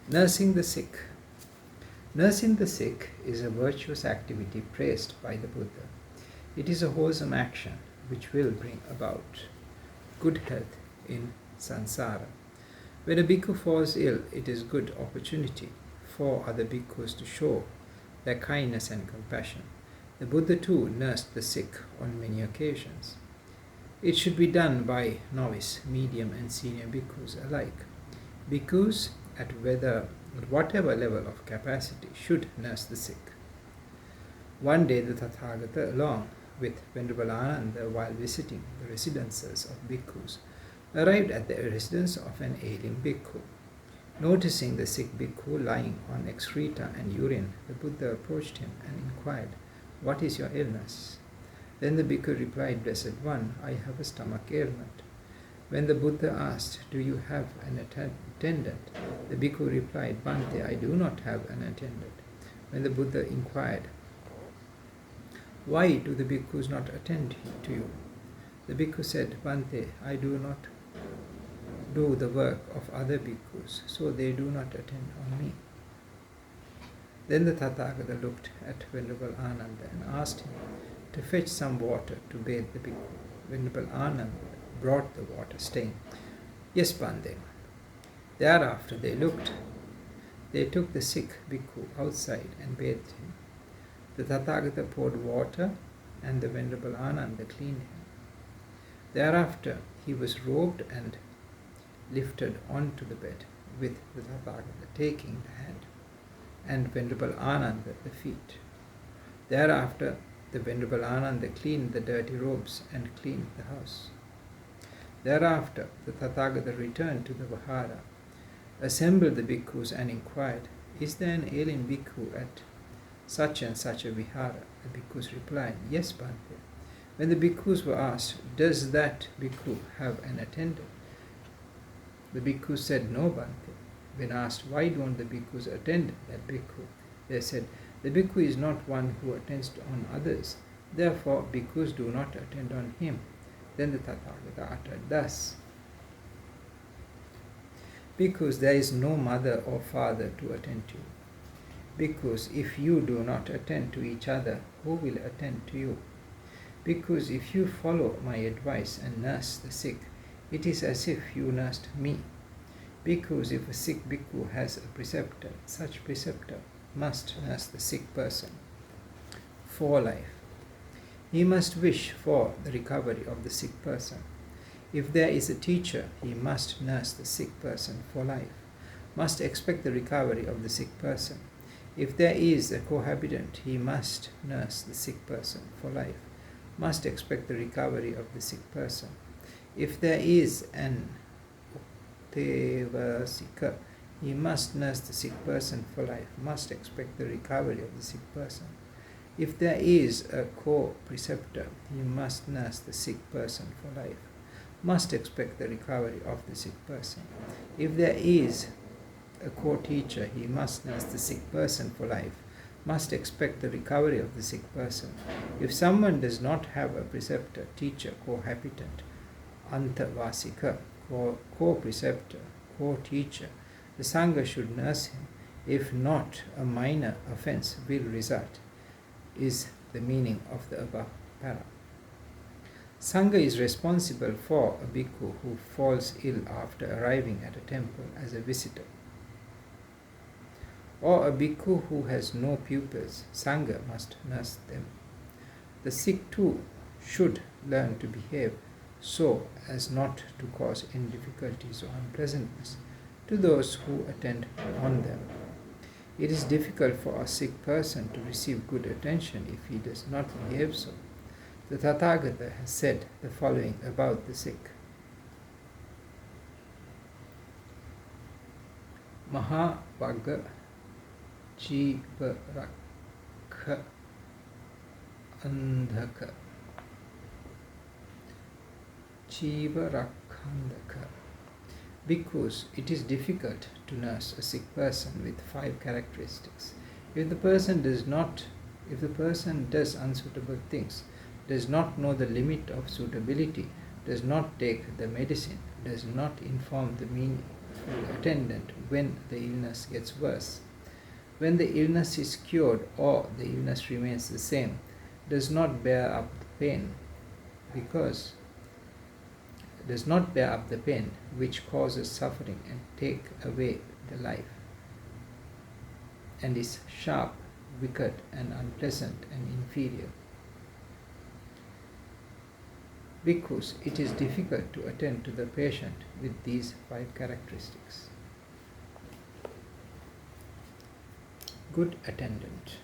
Nursing the sick. Nursing the sick is a virtuous activity praised by the Buddha. It is a wholesome action which will bring about good health in samsara. When a bhikkhu falls ill, it is good opportunity for other bhikkhus to show their kindness and compassion. The Buddha too nursed the sick on many occasions. It should be done by novice, medium and senior bhikkhus alike. Bhikkhus at whatever level of capacity should nurse the sick. One day the Tathagata, along with Venerable Ananda, while visiting the residences of bhikkhus, arrived at the residence of an ailing bhikkhu. Noticing the sick bhikkhu lying on excreta and urine, the Buddha approached him and inquired, "What is your illness?" Then the bhikkhu replied, "Blessed One, I have a stomach ailment." When the Buddha asked, "Do you have an attendant?" the bhikkhu replied, "Bhante, I do not have an attendant." When the Buddha inquired, "Why do the bhikkhus not attend to you?" the bhikkhu said, "Bhante, I do not do the work of other bhikkhus, so they do not attend on me." Then the Tathagata looked at Venerable Ananda and asked him to fetch some water to bathe the bhikkhu. Venerable Ananda brought the water, saying, "Yes, Bhante." Thereafter they took the sick bhikkhu outside and bathed him. The Tathagata poured water and the Venerable Ananda cleaned him. Thereafter he was robed and lifted onto the bed, with the Tathagata taking the hand and Venerable Ananda the feet. Thereafter the Venerable Ananda cleaned the dirty robes and cleaned the house. Thereafter the Tathagata returned to the Vihara, assembled the bhikkhus and inquired, "Is there an ailing bhikkhu at such and such a Vihara?" The bhikkhus replied, "Yes, Bhante." When the bhikkhus were asked, "Does that bhikkhu have an attendant?" the bhikkhu said, "No, Bhante." When asked, "Why don't the bhikkhus attend that bhikkhu?" they said, "The bhikkhu is not one who attends on others. Therefore, bhikkhus do not attend on him." Then the Tathagata uttered thus, "Bhikkhus, there is no mother or father to attend to you. Bhikkhus, if you do not attend to each other, who will attend to you? Bhikkhus, if you follow my advice and nurse the sick, it is as if you nursed me. Bhikkhus, if a sick bhikkhu has a preceptor, such preceptor must nurse the sick person for life. He must wish for the recovery of the sick person. If there is a teacher, he must nurse the sick person for life, must expect the recovery of the sick person. If there is a cohabitant, he must nurse the sick person for life, must expect the recovery of the sick person. If there is an uttevasika, he must nurse the sick person for life, must expect the recovery of the sick person. If there is a co-preceptor, he must nurse the sick person for life, must expect the recovery of the sick person. If there is a co-teacher, he must nurse the sick person for life, must expect the recovery of the sick person. If someone does not have a preceptor, teacher, cohabitant, antavasika, co-preceptor, co-teacher, the Sangha should nurse him. If not, a minor offense will result, is the meaning of the above para. Sangha is responsible for a bhikkhu who falls ill after arriving at a temple as a visitor, or a bhikkhu who has no pupils. Sangha must nurse them. The sick too should learn to behave so as not to cause any difficulties or unpleasantness to those who attend on them. It is difficult for a sick person to receive good attention if he does not behave so. The Tathagata has said the following about the sick. Mahavagga Jivarakha Andhaka Jivarakhandaka. Bhikkhus, it is difficult to nurse a sick person with 5 characteristics. If the person does unsuitable things, does not know the limit of suitability, does not take the medicine, does not inform the meaning faithful attendant when the illness gets worse. When the illness is cured or the illness remains the same, does not bear up the pain which causes suffering and take away the life, and is sharp, wicked, and unpleasant and inferior. Bhikkhus, it is difficult to attend to the patient with these 5 characteristics. Good attendant.